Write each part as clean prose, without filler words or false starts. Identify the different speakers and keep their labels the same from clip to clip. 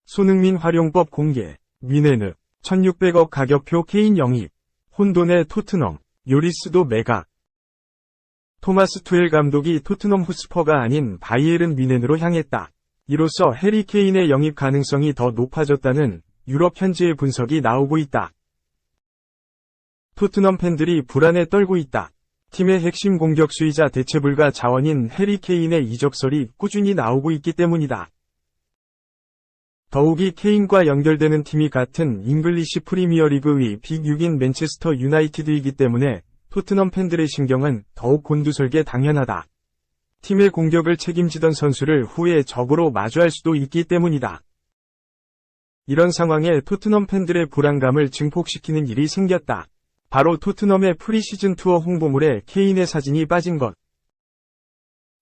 Speaker 1: 손흥민 활용법 공개, 미네느, 1600억 가격표 케인 영입, 혼돈의 토트넘, 요리스도 매각. 토마스 투엘 감독이 토트넘 호스퍼가 아닌 바이에른 뮌헨으로 향했다. 이로써 해리 케인의 영입 가능성이 더 높아졌다는 유럽 현지의 분석이 나오고 있다. 토트넘 팬들이 불안에 떨고 있다. 팀의 핵심 공격수이자 대체불가 자원인 해리 케인의 이적설이 꾸준히 나오고 있기 때문이다. 더욱이 케인과 연결되는 팀이 같은 잉글리시 프리미어리그의 빅6인 맨체스터 유나이티드이기 때문에 토트넘 팬들의 신경은 더욱 곤두설게 당연하다. 팀의 공격을 책임지던 선수를 후에 적으로 마주할 수도 있기 때문이다. 이런 상황에 토트넘 팬들의 불안감을 증폭시키는 일이 생겼다. 바로 토트넘의 프리시즌 투어 홍보물에 케인의 사진이 빠진 것.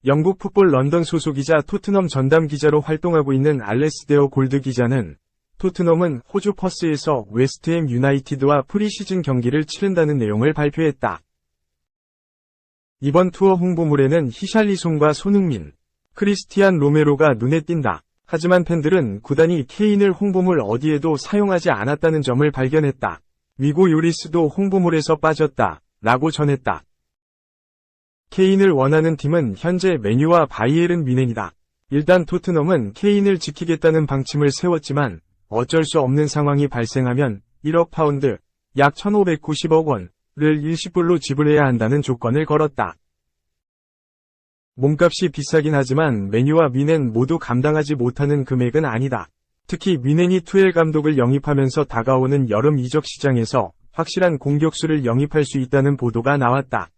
Speaker 1: 영국 풋볼 런던 소속이자 토트넘 전담 기자로 활동하고 있는 알레스데어 골드 기자는 토트넘은 호주 퍼스에서 웨스트햄 유나이티드와 프리시즌 경기를 치른다는 내용을 발표했다. 이번 투어 홍보물에는 히샬리송과 손흥민, 크리스티안 로메로가 눈에 띈다. 하지만 팬들은 구단이 케인을 홍보물 어디에도 사용하지 않았다는 점을 발견했다. 위고 요리스도 홍보물에서 빠졌다. 라고 전했다. 케인을 원하는 팀은 현재 맨유와 바이에른 뮌헨이다. 일단 토트넘은 케인을 지키겠다는 방침을 세웠지만 어쩔 수 없는 상황이 발생하면 1억 파운드, 약 1590억 원을 일시불로 지불해야 한다는 조건을 걸었다. 몸값이 비싸긴 하지만 맨유와 뮌헨 모두 감당하지 못하는 금액은 아니다. 특히 뮌헨이 투엘 감독을 영입하면서 다가오는 여름 이적 시장에서 확실한 공격수를 영입할 수 있다는 보도가 나왔다.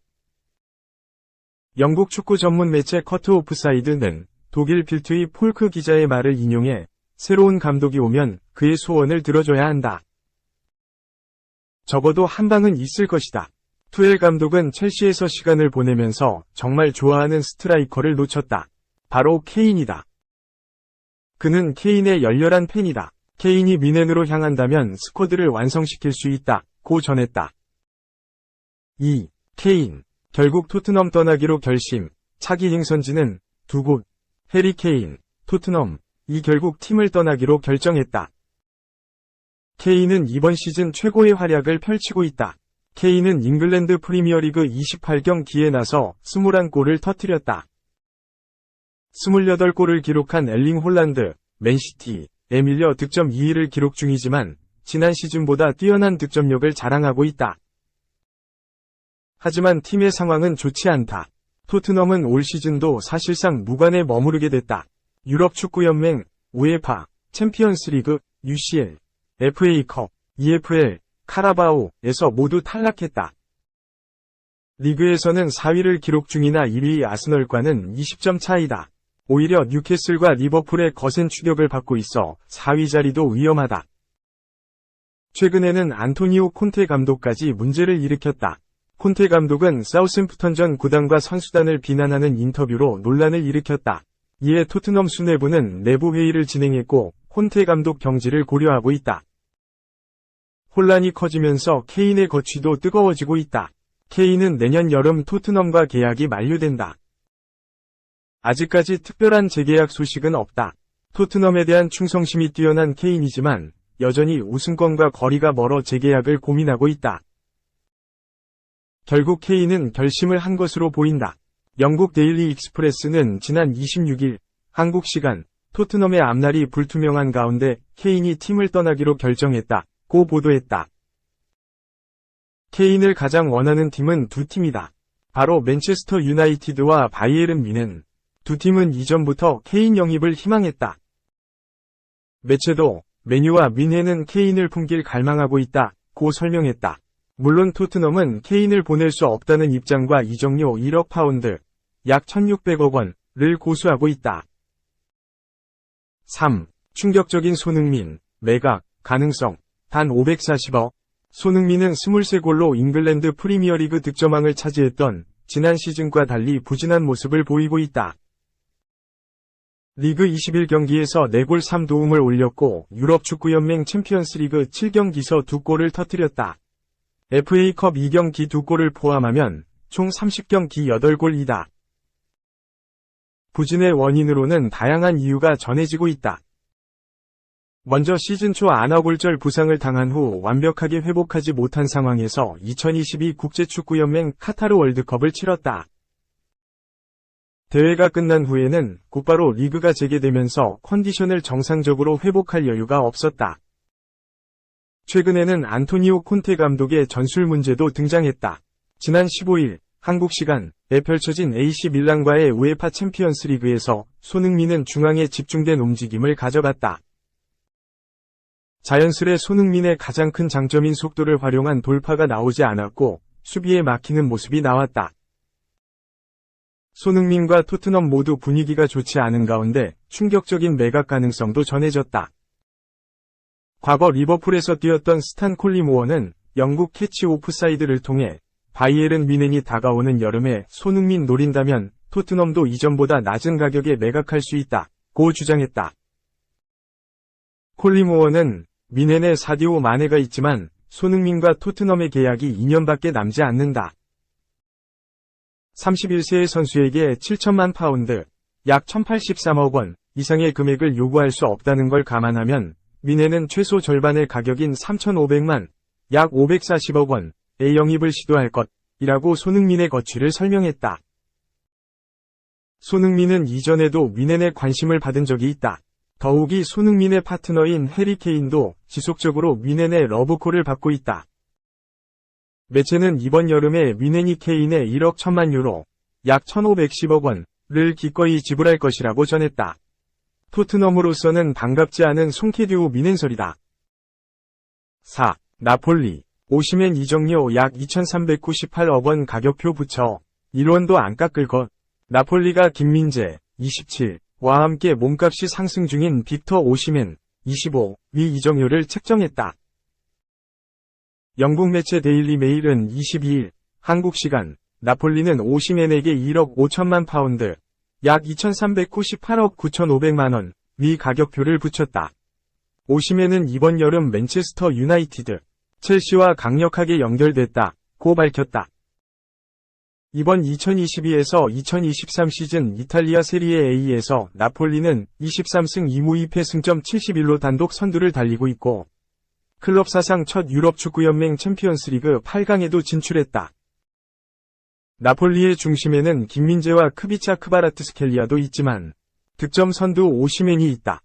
Speaker 1: 영국 축구 전문 매체 커트 오프사이드는 독일 빌트의 폴크 기자의 말을 인용해 새로운 감독이 오면 그의 소원을 들어줘야 한다. 적어도 한 방은 있을 것이다. 투엘 감독은 첼시에서 시간을 보내면서 정말 좋아하는 스트라이커를 놓쳤다. 바로 케인이다. 그는 케인의 열렬한 팬이다. 케인이 뮌헨으로 향한다면 스쿼드를 완성시킬 수 있다. 고 전했다. 2. 케인. 결국 토트넘 떠나기로 결심. 차기 행선지는 두 곳. 해리 케인, 토트넘. 이 결국 팀을 떠나기로 결정했다. 케인은 이번 시즌 최고의 활약을 펼치고 있다. 케인은 잉글랜드 프리미어리그 28경기에 나서 21골을 터뜨렸다. 28골을 기록한 엘링 홀란드, 맨시티에 밀려 득점 2위를 기록 중이지만 지난 시즌보다 뛰어난 득점력을 자랑하고 있다. 하지만 팀의 상황은 좋지 않다. 토트넘은 올 시즌도 사실상 무관에 머무르게 됐다. 유럽 축구연맹, 우에파, 챔피언스리그, UCL, FA컵, EFL, 카라바오에서 모두 탈락했다. 리그에서는 4위를 기록 중이나 1위 아스널과는 20점 차이다. 오히려 뉴캐슬과 리버풀의 거센 추격을 받고 있어 4위 자리도 위험하다. 최근에는 안토니오 콘테 감독까지 문제를 일으켰다. 콘테 감독은 사우샘프턴전 구단과 선수단을 비난하는 인터뷰로 논란을 일으켰다. 이에 토트넘 수뇌부는 내부 회의를 진행했고 콘테 감독 경질을 고려하고 있다. 혼란이 커지면서 케인의 거취도 뜨거워지고 있다. 케인은 내년 여름 토트넘과 계약이 만료된다. 아직까지 특별한 재계약 소식은 없다. 토트넘에 대한 충성심이 뛰어난 케인이지만 여전히 우승권과 거리가 멀어 재계약을 고민하고 있다. 결국 케인은 결심을 한 것으로 보인다. 영국 데일리 익스프레스는 지난 26일 한국 시간 토트넘의 앞날이 불투명한 가운데 케인이 팀을 떠나기로 결정했다고 보도했다. 케인을 가장 원하는 팀은 두 팀이다. 바로 맨체스터 유나이티드와 바이에른 뮌헨. 두 팀은 이전부터 케인 영입을 희망했다. 매체도 맨유와 뮌헨은 케인을 품길 갈망하고 있다고 설명했다. 물론 토트넘은 케인을 보낼 수 없다는 입장과 이적료 1억 파운드, 약 1600억 원을 고수하고 있다. 3. 충격적인 손흥민, 매각, 가능성, 단 540억. 손흥민은 23골로 잉글랜드 프리미어리그 득점왕을 차지했던 지난 시즌과 달리 부진한 모습을 보이고 있다. 리그 21경기에서 4골 3도움을 올렸고 유럽 축구연맹 챔피언스리그 7경기서 2골을 터뜨렸다. FA컵 2경기 2골을 포함하면 총 30경기 8골이다. 부진의 원인으로는 다양한 이유가 전해지고 있다. 먼저 시즌 초 안아골절 부상을 당한 후 완벽하게 회복하지 못한 상황에서 2022 국제축구연맹 카타르 월드컵을 치렀다. 대회가 끝난 후에는 곧바로 리그가 재개되면서 컨디션을 정상적으로 회복할 여유가 없었다. 최근에는 안토니오 콘테 감독의 전술 문제도 등장했다. 지난 15일 한국 시간에 펼쳐진 AC 밀란과의 우에파 챔피언스 리그에서 손흥민은 중앙에 집중된 움직임을 가져갔다. 자연스레 손흥민의 가장 큰 장점인 속도를 활용한 돌파가 나오지 않았고 수비에 막히는 모습이 나왔다. 손흥민과 토트넘 모두 분위기가 좋지 않은 가운데 충격적인 매각 가능성도 전해졌다. 과거 리버풀에서 뛰었던 스탄 콜리모어는 영국 캐치 오프사이드를 통해 바이에른 뮌헨이 다가오는 여름에 손흥민 노린다면 토트넘도 이전보다 낮은 가격에 매각할 수 있다고 주장했다. 콜리모어는 뮌헨에 사디오 마네가 있지만 손흥민과 토트넘의 계약이 2년밖에 남지 않는다. 31세의 선수에게 7천만 파운드, 약 1083억 원 이상의 금액을 요구할 수 없다는 걸 감안하면 뮌헨은 최소 절반의 가격인 3,500만, 약 540억 원의 영입을 시도할 것이라고 손흥민의 거취를 설명했다. 손흥민은 이전에도 뮌헨에 관심을 받은 적이 있다. 더욱이 손흥민의 파트너인 해리 케인도 지속적으로 뮌헨의 러브콜을 받고 있다. 매체는 이번 여름에 뮌헨이 케인에 1억 1천만 유로, 약 1,510억 원을 기꺼이 지불할 것이라고 전했다. 토트넘으로서는 반갑지 않은 송케듀 뮌헨설이다. 4. 나폴리. 오시멘 이적료 약 2,398억 원 가격표 붙여 1원도 안 깎을 것. 나폴리가 김민재, 27와 함께 몸값이 상승 중인 빅터 오시멘, 25위 이적료를 책정했다. 영국 매체 데일리 메일은 22일 한국 시간 나폴리는 오시멘에게 1억 5천만 파운드, 약 2,398억 9,500만 원 위 가격표를 붙였다. 오시멘은 이번 여름 맨체스터 유나이티드, 첼시와 강력하게 연결됐다고 밝혔다. 이번 2022에서 2023 시즌 이탈리아 세리에 A에서 나폴리는 23승 2무 2패 승점 71로 단독 선두를 달리고 있고 클럽 사상 첫 유럽 축구연맹 챔피언스리그 8강에도 진출했다. 나폴리의 중심에는 김민재와 크비차 크바라트스켈리아도 있지만 득점 선두 오시멘이 있다.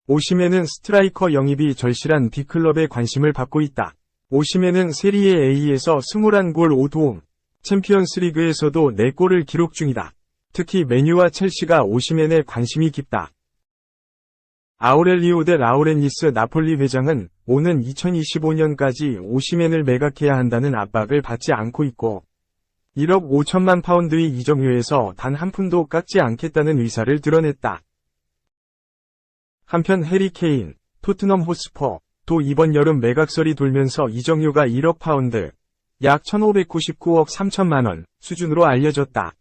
Speaker 1: 오시멘은 스트라이커 영입이 절실한 B클럽의 관심을 받고 있다. 오시멘은 세리에 A에서 21골 5도움, 챔피언스리그에서도 4골을 기록 중이다. 특히 맨유와 첼시가 오시멘에 관심이 깊다. 아우렐리오 데 라우렌리스 나폴리 회장은 오는 2025년까지 오시멘을 매각해야 한다는 압박을 받지 않고 있고 1억 5천만 파운드의 이적료에서 단 한 푼도 깎지 않겠다는 의사를 드러냈다. 한편 해리 케인, 토트넘 호스퍼도 이번 여름 매각설이 돌면서 이적료가 1억 파운드, 약 1,599억 3천만 원 수준으로 알려졌다.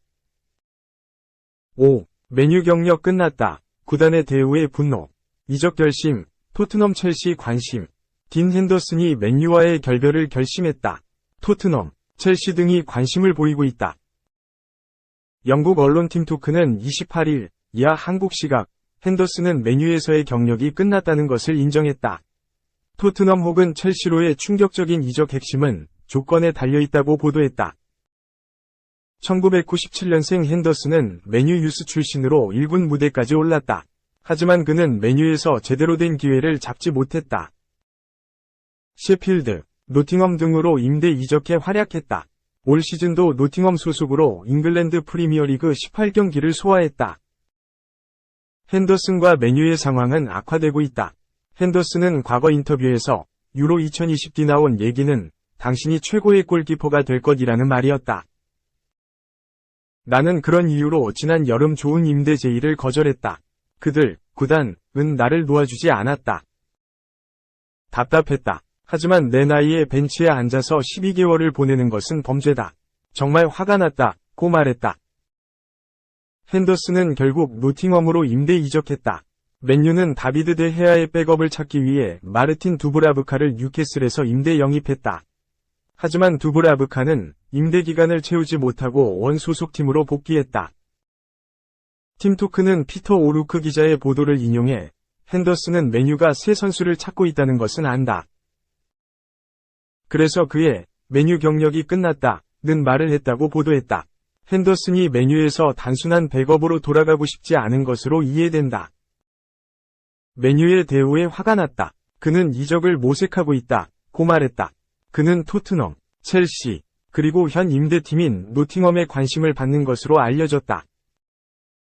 Speaker 1: 5. 맨유 경력 끝났다. 구단의 대우에 분노. 이적 결심, 토트넘 첼시 관심. 딘 핸더슨이 맨유와의 결별을 결심했다. 토트넘, 첼시 등이 관심을 보이고 있다. 영국 언론 팀토크는 28일 이하 한국 시각 핸더슨은 맨유에서의 경력이 끝났다는 것을 인정했다. 토트넘 혹은 첼시로의 충격적인 이적 핵심은 조건에 달려있다고 보도했다. 1997년생 핸더슨은 맨유 유스 출신으로 1군 무대까지 올랐다. 하지만 그는 맨유에서 제대로 된 기회를 잡지 못했다. 셰필드, 노팅엄 등으로 임대 이적해 활약했다. 올 시즌도 노팅엄 소속으로 잉글랜드 프리미어리그 18경기를 소화했다. 핸더슨과 맨유의 상황은 악화되고 있다. 핸더슨은 과거 인터뷰에서 유로 2020 뒤 나온 얘기는 당신이 최고의 골키퍼가 될 것이라는 말이었다. 나는 그런 이유로 지난 여름 좋은 임대 제의를 거절했다. 구단은 나를 놓아주지 않았다. 답답했다. 하지만 내 나이에 벤치에 앉아서 12개월을 보내는 것은 범죄다. 정말 화가 났다고 말했다. 핸더슨은 결국 노팅엄으로 임대 이적했다. 맨유는 다비드 데 헤아의 백업을 찾기 위해 마르틴 두브라브카를 뉴캐슬에서 임대 영입했다. 하지만 두브라브카는 임대 기간을 채우지 못하고 원 소속팀으로 복귀했다. 팀토크는 피터 오루크 기자의 보도를 인용해 핸더슨은 맨유가 새 선수를 찾고 있다는 것은 안다. 그래서 그의 맨유 경력이 끝났다는 말을 했다고 보도했다. 핸더슨이 맨유에서 단순한 백업으로 돌아가고 싶지 않은 것으로 이해된다. 맨유의 대우에 화가 났다. 그는 이적을 모색하고 있다고 말했다. 그는 토트넘, 첼시, 그리고 현 임대팀인 노팅엄에 관심을 받는 것으로 알려졌다.